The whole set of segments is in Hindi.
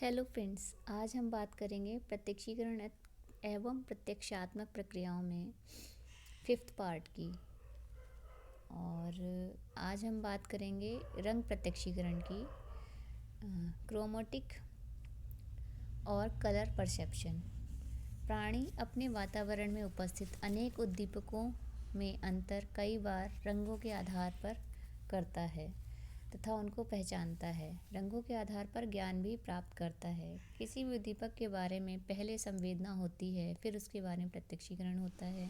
हेलो फ्रेंड्स, आज हम बात करेंगे प्रत्यक्षीकरण एवं प्रत्यक्षात्मक प्रक्रियाओं में फिफ्थ पार्ट की। और आज हम बात करेंगे रंग प्रत्यक्षीकरण की, क्रोमेटिक और कलर परसेप्शन। प्राणी अपने वातावरण में उपस्थित अनेक उद्दीपकों में अंतर कई बार रंगों के आधार पर करता है तथा उनको पहचानता है। रंगों के आधार पर ज्ञान भी प्राप्त करता है। किसी भी उद्दीपक के बारे में पहले संवेदना होती है, फिर उसके बारे में प्रत्यक्षीकरण होता है।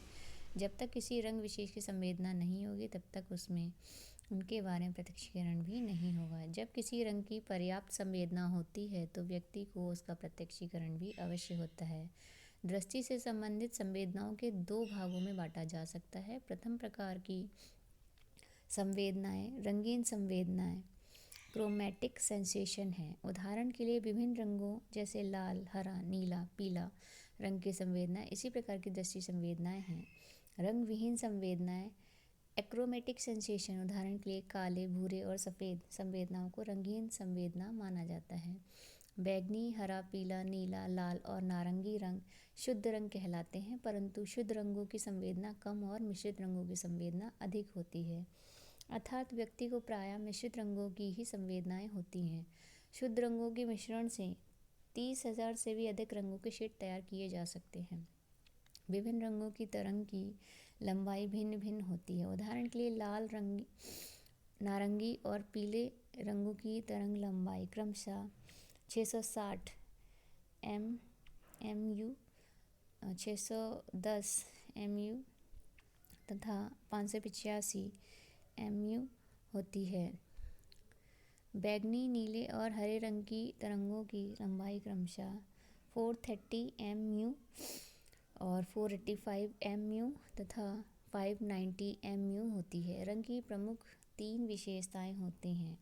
जब तक किसी रंग विशेष की संवेदना नहीं होगी तब तक उसमें उनके बारे में प्रत्यक्षीकरण भी नहीं होगा। जब किसी रंग की पर्याप्त संवेदना होती है तो व्यक्ति को उसका प्रत्यक्षीकरण भी अवश्य होता है। दृष्टि से संबंधित संवेदनाओं के दो भागों में बांटा जा सकता है। प्रथम प्रकार की संवेदनाएं रंगीन संवेदनाएं क्रोमैटिक सेंसेशन है। उदाहरण के लिए विभिन्न रंगों जैसे लाल, हरा, नीला, पीला रंग की संवेदनाएं इसी प्रकार की दृष्टि संवेदनाएं हैं। रंग विहीन संवेदनाएं एक्रोमेटिक सेंसेशन, उदाहरण के लिए काले, भूरे और सफ़ेद संवेदनाओं को रंगीन संवेदना माना जाता है। बैगनी, हरा, पीला, नीला, लाल और नारंगी रंग शुद्ध रंग कहलाते हैं, परंतु शुद्ध रंगों की संवेदना कम और मिश्रित रंगों की संवेदना अधिक होती है। अर्थात व्यक्ति को प्रायः मिश्रित रंगों की ही संवेदनाएं होती हैं। शुद्ध रंगों के मिश्रण से 30,000 से भी अधिक रंगों के शेड तैयार किए जा सकते हैं। विभिन्न रंगों की तरंग की लंबाई भिन्न भिन्न होती है। उदाहरण के लिए लाल रंग, नारंगी और पीले रंगों की तरंग लंबाई क्रमशः 660 MU, 610 MU तथा 585 MU होती है। बैगनी, नीले और हरे रंग की तरंगों की लंबाई क्रमशः 430 MU और 485 MU तथा 590 MU होती है। रंग की प्रमुख 3 विशेषताएं होती हैं।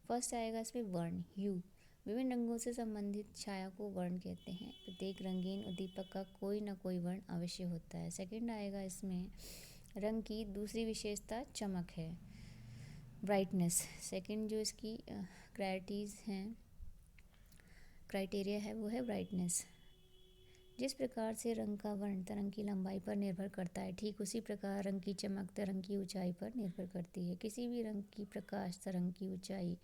फर्स्ट आएगा इसमें वर्ण, ह्यू। विभिन्न रंगों से संबंधित छाया को वर्ण कहते हैं। प्रत्येक रंगीन उद्दीपक का कोई न कोई वर्ण अवश्य होता है। सेकंड आएगा इसमें रंग की दूसरी विशेषता चमक है, ब्राइटनेस। सेकंड जो इसकी क्राइटेरिया है वो है ब्राइटनेस। जिस प्रकार से रंग का वर्ण तरंग की लंबाई पर निर्भर करता है, ठीक उसी प्रकार रंग की चमक तरंग की ऊंचाई पर निर्भर करती है। किसी भी रंग की प्रकाश तरंग की ऊंचाई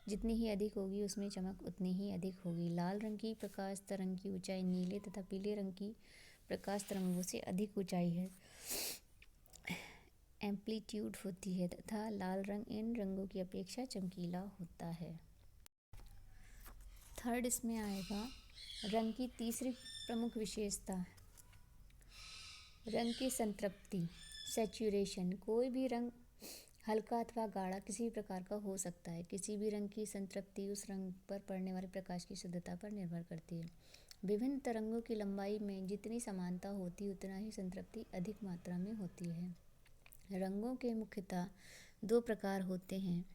जितनी ही अधिक होगी उसमें चमक उतनी ही अधिक होगी। लाल रंग की प्रकाश तरंग की ऊंचाई नीले तथा पीले रंग की प्रकाश तरंगों से अधिक ऊंचाई है, एम्पलीट्यूड होती है तथा लाल रंग इन रंगों की अपेक्षा चमकीला होता है। थर्ड इसमें आएगा रंग की तीसरी प्रमुख विशेषता, रंग की संतृप्ति, सैचुरेशन। कोई भी रंग हल्का अथवा गाढ़ा किसी भी प्रकार का हो सकता है। किसी भी रंग की संतृप्ति उस रंग पर पड़ने वाले प्रकाश की शुद्धता पर निर्भर करती है। विभिन्न तरंगों की लंबाई में जितनी समानता होती उतना ही संतृप्ति अधिक मात्रा में होती है। रंगों के मुख्यतः 2 प्रकार होते हैं,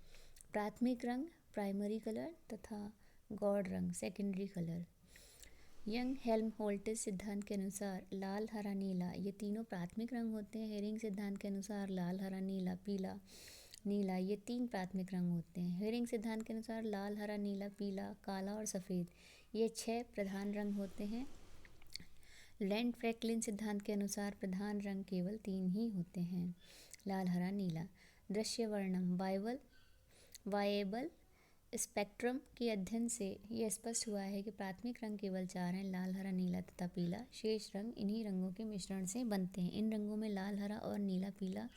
प्राथमिक रंग प्राइमरी कलर तथा गौड़ रंग सेकेंडरी कलर। यंग हेल्महोल्ट्ज़ सिद्धांत के अनुसार लाल, हरा, नीला ये तीनों प्राथमिक रंग होते हैं। हेरिंग सिद्धांत के अनुसार लाल, हरा, नीला, पीला, नीला ये 3 प्राथमिक रंग होते हैं। हेरिंग सिद्धांत के अनुसार लाल, हरा, नीला, पीला, काला और सफ़ेद ये 6 प्रधान रंग होते हैं। लैंड फ्रैंकलिन सिद्धांत के अनुसार प्रधान रंग केवल 3 ही होते हैं, लाल, हरा, नीला। दृश्य वर्णन वायेबल स्पेक्ट्रम के अध्ययन से यह स्पष्ट हुआ है कि प्राथमिक रंग केवल 4 हैं, लाल, हरा, नीला तथा पीला। शेष रंग इन्हीं रंगों के मिश्रण से बनते हैं। इन रंगों में लाल, हरा और नीला, पीला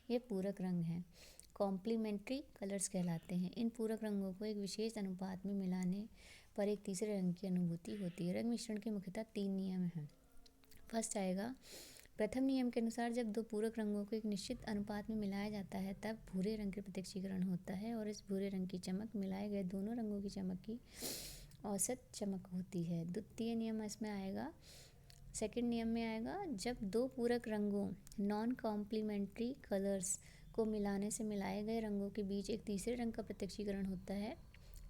ये पूरक रंग हैं, कॉम्प्लीमेंट्री कलर्स कहलाते हैं। इन पूरक रंगों को एक विशेष अनुपात में मिलाने पर एक तीसरे रंग की अनुभूति होती है। रंग मिश्रण के मुख्यतः 3 नियम हैं। फर्स्ट आएगा, प्रथम नियम के अनुसार जब 2 पूरक रंगों को एक निश्चित अनुपात में मिलाया जाता है तब भूरे रंग के प्रत्यक्षीकरण होता है और इस भूरे रंग की चमक मिलाए गए दोनों रंगों की चमक की औसत चमक होती है। द्वितीय नियम इसमें आएगा, सेकंड नियम में आएगा, जब 2 पूरक रंगों नॉन कॉम्प्लीमेंट्री कलर्स को मिलाने से मिलाए गए रंगों के बीच एक तीसरे रंग का प्रत्यक्षीकरण होता है।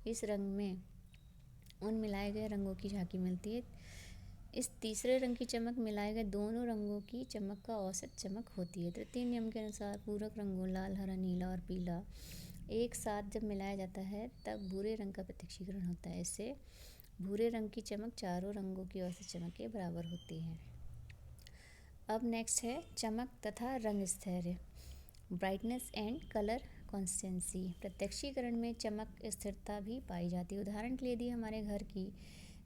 इस रंग में उन मिलाए गए रंगों की झांकी मिलती है। इस तीसरे रंग की चमक मिलाए गए दोनों रंगों की चमक का औसत चमक होती है। तृतीय नियम के अनुसार पूरक रंगों लाल, हरा, नीला और पीला एक साथ जब मिलाया जाता है तब भूरे रंग का प्रत्यक्षीकरण होता है। इससे भूरे रंग की चमक चारों रंगों की औसत चमक के बराबर होती है। अब नेक्स्ट है चमक तथा रंग स्थैर्य, ब्राइटनेस एंड कलर कॉन्स्टेंसी। प्रत्यक्षीकरण में चमक स्थिरता भी पाई जाती है। उदाहरण के लिए यदि हमारे घर की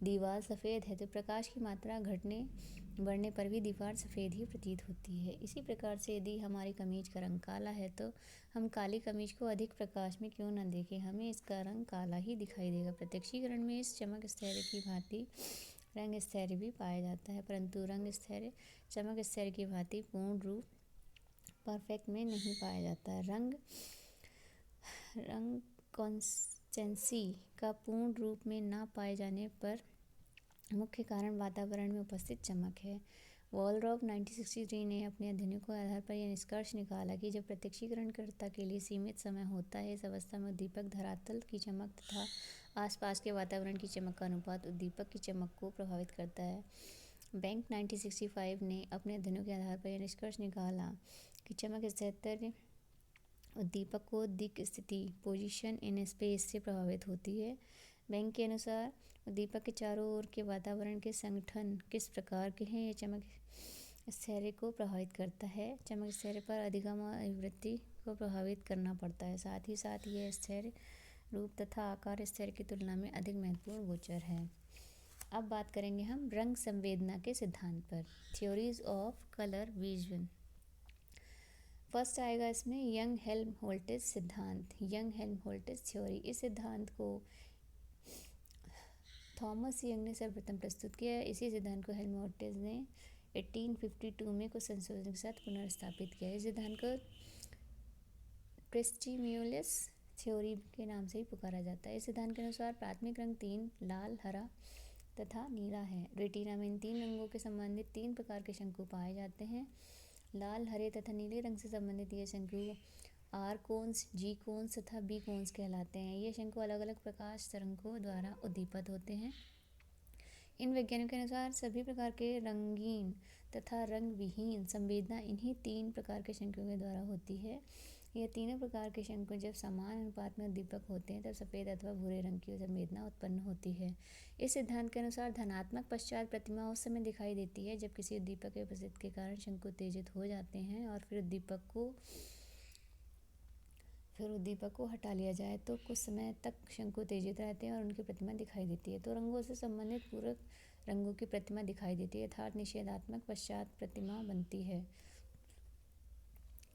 दीवार सफ़ेद है तो प्रकाश की मात्रा घटने बढ़ने पर भी दीवार सफ़ेद ही प्रतीत होती है। इसी प्रकार से यदि हमारी कमीज का रंग काला है तो हम काली कमीज को अधिक प्रकाश में क्यों न देखें, हमें इसका रंग काला ही दिखाई देगा। प्रत्यक्षीकरण में इस चमक स्थैर्य की भांति रंग स्थैर्य भी पाया जाता है, परंतु रंग स्थैर्य चमक स्थैर्य की भांति पूर्ण रूप परफेक्ट में नहीं पाया जाता है। रंग कॉन्स्टेंसी का पूर्ण रूप में ना पाए जाने पर मुख्य कारण वातावरण में उपस्थित चमक है। वॉलरॉफ 1963 ने अपने अध्ययनों के आधार पर यह निष्कर्ष निकाला कि जब प्रत्यक्षीकरणकर्ता के लिए सीमित समय होता है, इस अवस्था में उद्दीपक धरातल की चमक तथा आसपास के वातावरण की चमक का अनुपात उद्दीपक की चमक को प्रभावित करता है। बैंक 1965 ने अपने अध्ययनों के आधार पर यह निष्कर्ष निकाला कि चमक स्थिरता उद्दीपक को दिक् स्थिति पोजीशन इन स्पेस से प्रभावित होती है। बैंक के अनुसार उद्दीपक के चारों ओर के वातावरण के संगठन किस प्रकार के हैं, यह चमक स्थैर्य को प्रभावित करता है। चमक स्थैर्य पर अधिगम और अभिवृद्धि को प्रभावित करना पड़ता है। साथ ही साथ यह स्थैर्य रूप तथा आकार स्थैर्य की तुलना में अधिक महत्वपूर्ण गोचर है। अब बात करेंगे हम रंग संवेदना के सिद्धांत पर, theories of colour vision. First आएगा इसमें यंग हेल्महोल्ट्ज़ सिद्धांत, यंग हेल्महोल्ट्ज़ थ्योरी। इस सिद्धांत को थॉमस यंग ने सर्वप्रथम प्रस्तुत किया। इसी सिद्धांत को हेल्महोल्ट्ज़ ने 1852 में कुछ संशोधन के साथ पुनर्स्थापित किया। इस सिद्धांत को ट्रिस्टिम्युलस थ्योरी के नाम से ही पुकारा जाता है। इस सिद्धांत के अनुसार प्राथमिक रंग तीन लाल, हरा तथा नीला है। रेटिना में इन तीन रंगों के संबंधित तीन प्रकार के शंकु पाए जाते हैं। लाल, हरे तथा नीले रंग से संबंधित ये शंकु आर कोन्स, जी कोन्स तथा बी कोन्स कहलाते हैं। ये शंकु अलग अलग प्रकाश तरंगों द्वारा उद्दीपित होते हैं। इन वैज्ञानिकों के अनुसार सभी प्रकार के रंगीन तथा रंग विहीन संवेदना इन्हीं तीन प्रकार के शंकुओं के द्वारा होती है। यह तीनों प्रकार के शंकु जब समान अनुपात में उद्दीपक होते हैं तब सफ़ेद अथवा भूरे रंग की संवेदना उत्पन्न होती है। इस सिद्धांत के अनुसार धनात्मक पश्चात प्रतिमा उस समय दिखाई देती है जब किसी उद्दीपक के उपस्थिति के कारण शंकु उत्तेजित हो जाते हैं और फिर उद्दीपक को हटा लिया जाए तो कुछ समय तक शंकु उत्तेजित रहते हैं और उनकी प्रतिमा दिखाई देती है। तो रंगों से संबंधित पूरक रंगों की प्रतिमा दिखाई देती है, अर्थात निषेधात्मक पश्चात प्रतिमा बनती है।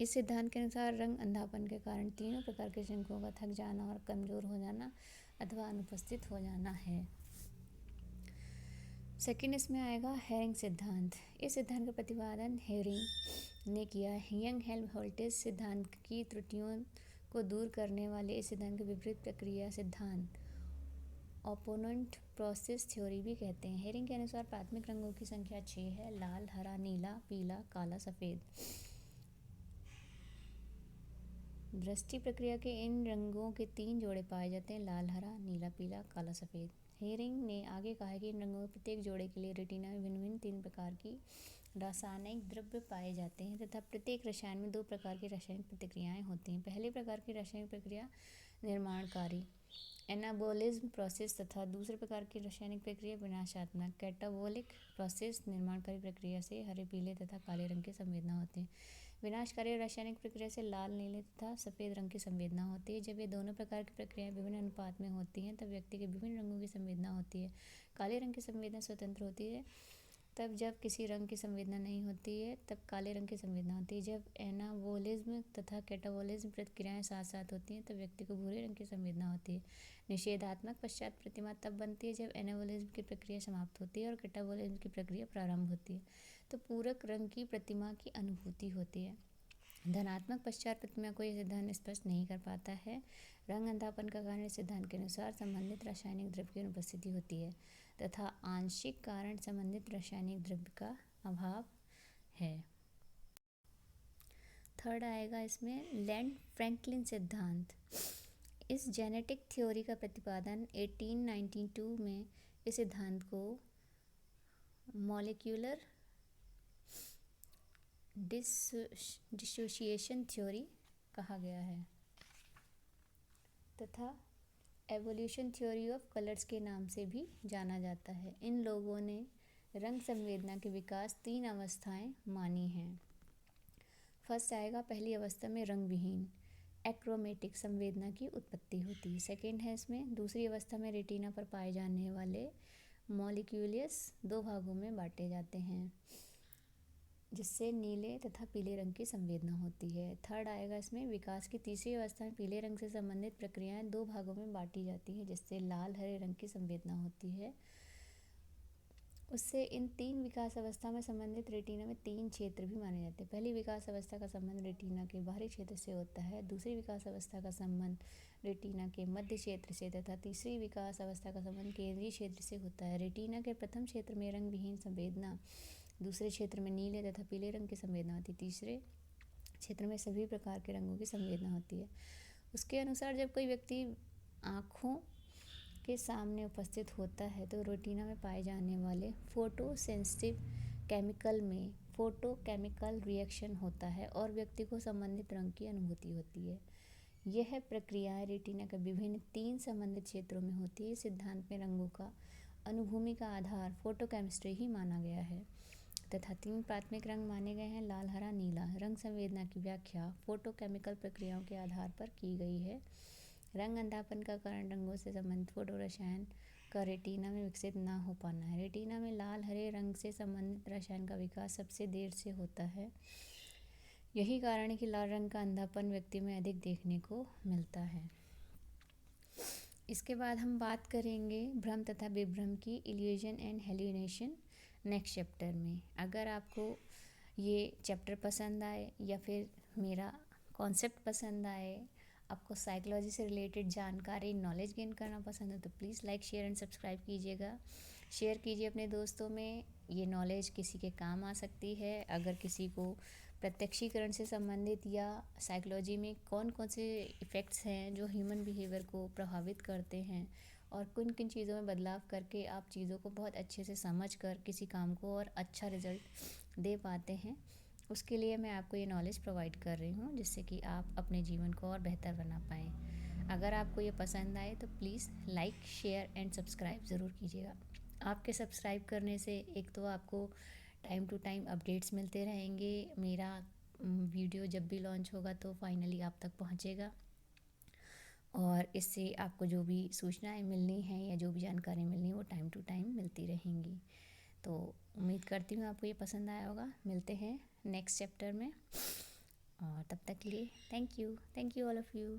इस सिद्धांत के अनुसार रंग अंधापन के कारण तीनों प्रकार के शंकुओं का थक जाना और कमजोर हो जाना अथवा अनुपस्थित हो जाना है। सेकंड इसमें आएगा हेरिंग सिद्धांत। इस सिद्धांत का प्रतिपादन हेरिंग ने किया। यंग हेल्महोल्ट्ज़ सिद्धांत की त्रुटियों को दूर करने वाले इस सिद्धांत के विपरीत प्रक्रिया सिद्धांत ओपोनेंट प्रोसेस थ्योरी भी कहते हैं। हेरिंग के अनुसार प्राथमिक रंगों की संख्या 6 है, लाल, हरा, नीला, पीला, काला, सफ़ेद। दृष्टि प्रक्रिया के इन रंगों के 3 जोड़े पाए जाते हैं, लाल, हरा, नीला, पीला, काला, सफ़ेद। हेरिंग ने आगे कहा कि इन रंगों के प्रत्येक जोड़े के लिए रेटिना में भिन्न भिन्न 3 प्रकार की रासायनिक द्रव्य पाए जाते हैं तथा प्रत्येक रसायन में 2 प्रकार की रासायनिक प्रतिक्रियाएं होती हैं। पहले प्रकार की रासायनिक प्रक्रिया निर्माणकारी एनाबोलिज्म प्रोसेस तथा दूसरे प्रकार की रासायनिक प्रक्रिया विनाशात्मक कैटाबोलिक प्रोसेस। निर्माणकारी प्रक्रिया से हरे, पीले तथा काले रंग की संवेदना होती है। विनाशकारी रासायनिक प्रक्रिया से लाल, नीले तथा सफ़ेद रंग की संवेदना होती है। जब ये दोनों प्रकार की प्रक्रियाएं विभिन्न अनुपात में होती हैं तब व्यक्ति के विभिन्न रंगों की संवेदना होती है। काले रंग की संवेदना स्वतंत्र होती है तब जब किसी रंग की संवेदना नहीं होती है तब काले रंग की संवेदना होती है। जब एनाबोलिज्म तथा कैटाबोलिज्म प्रक्रियाएं साथ साथ होती हैं तब व्यक्ति को भूरे रंग की संवेदना होती है। निषेधात्मक पश्चात प्रतिमा तब बनती है जब एनाबोलिज्म की प्रक्रिया समाप्त होती है और कैटाबोलिज्म की प्रक्रिया प्रारंभ होती है, तो पूरक रंग की प्रतिमा की अनुभूति होती है। धनात्मक पश्चात प्रतिमा को यह सिद्धांत स्पष्ट नहीं कर पाता है। रंग अंधापन का कारण इस सिद्धांत के अनुसार संबंधित रासायनिक द्रव्य की अनुपस्थिति होती है तथा आंशिक कारण संबंधित रासायनिक द्रव्य का अभाव है। थर्ड आएगा इसमें लैंड फ्रैंकलिन सिद्धांत। इस जेनेटिक थ्योरी का प्रतिपादन 1892 में इस सिद्धांत को मॉलिक्यूलर डिसोसिएशन थ्योरी कहा गया है तथा एवोल्यूशन थ्योरी ऑफ कलर्स के नाम से भी जाना जाता है। इन लोगों ने रंग संवेदना के विकास 3 अवस्थाएं मानी हैं। फर्स्ट आएगा, पहली अवस्था में रंग विहीन एक्रोमेटिक संवेदना की उत्पत्ति होती है। सेकेंड है इसमें, दूसरी अवस्था में रेटिना पर पाए जाने वाले मॉलिक्यूल्स 2 भागों में बांटे जाते हैं, जिससे नीले तथा पीले रंग की संवेदना होती है। थर्ड आएगा इसमें, विकास की तीसरी अवस्था में पीले रंग से संबंधित प्रक्रियाएं 2 भागों में बांटी जाती हैं, जिससे लाल हरे रंग की संवेदना होती है। उससे इन 3 विकास अवस्था में संबंधित रेटिना में 3 क्षेत्र भी माने जाते हैं। पहली विकास अवस्था का संबंध रेटिना के बाहरी क्षेत्र से होता है, दूसरी विकास अवस्था का संबंध रेटिना के मध्य क्षेत्र से तथा तीसरी विकास अवस्था का संबंध केंद्रीय क्षेत्र से होता है। रेटिना के प्रथम क्षेत्र में रंग विहीन संवेदना, दूसरे क्षेत्र में नीले तथा पीले रंग की संवेदना होती है, तीसरे क्षेत्र में सभी प्रकार के रंगों की संवेदना होती है। उसके अनुसार जब कोई व्यक्ति आँखों के सामने उपस्थित होता है तो रेटिना में पाए जाने वाले फोटो सेंसिटिव केमिकल में फोटोकेमिकल रिएक्शन होता है और व्यक्ति को संबंधित रंग की अनुभूति होती है। यह प्रक्रियाएं रेटिना के विभिन्न 3 संबंधित क्षेत्रों में होती है। सिद्धांत में रंगों का अनुभूमि का आधार फोटोकेमिस्ट्री ही माना गया है तथा 3 प्राथमिक रंग माने गए हैं, लाल हरा नीला। रंग संवेदना की व्याख्या फोटोकेमिकल प्रक्रियाओं के आधार पर की गई है। रंग अंधापन का कारण रंगों से संबंधित फोटो रसायन का रेटिना में विकसित ना हो पाना है। रेटिना में लाल हरे रंग से संबंधित रसायन का विकास सबसे देर से होता है। यही कारण है कि लाल रंग का अंधापन व्यक्ति में अधिक देखने को मिलता है। इसके बाद हम बात करेंगे भ्रम तथा विभ्रम की, इल्यूजन एंड हेल्यूनेशन, नेक्स्ट चैप्टर में। अगर आपको ये चैप्टर पसंद आए या फिर मेरा कॉन्सेप्ट पसंद आए, आपको साइकोलॉजी से रिलेटेड जानकारी नॉलेज गेन करना पसंद है तो please like share and subscribe कीजिएगा। शेयर कीजिए अपने दोस्तों में, ये नॉलेज किसी के काम आ सकती है। अगर किसी को प्रत्यक्षीकरण से संबंधित या साइकोलॉजी में कौन कौन से इफ़ेक्ट्स हैं जो ह्यूमन बिहेवियर को प्रभावित करते हैं और किन किन चीज़ों में बदलाव करके आप चीज़ों को बहुत अच्छे से समझ कर किसी काम को और अच्छा रिजल्ट दे पाते हैं, उसके लिए मैं आपको ये नॉलेज प्रोवाइड कर रही हूँ, जिससे कि आप अपने जीवन को और बेहतर बना पाएँ। अगर आपको ये पसंद आए तो please like share and subscribe ज़रूर कीजिएगा। आपके सब्सक्राइब करने से एक तो आपको टाइम टू टाइम अपडेट्स मिलते रहेंगे, मेरा वीडियो जब भी लॉन्च होगा तो फाइनली आप तक पहुँचेगा और इससे आपको जो भी सूचनाएं मिलनी हैं या जो भी जानकारी मिलनी है वो टाइम टू टाइम मिलती रहेंगी। तो उम्मीद करती हूँ आपको ये पसंद आया होगा। मिलते हैं नेक्स्ट चैप्टर में और तब तक के लिए thank you all of you.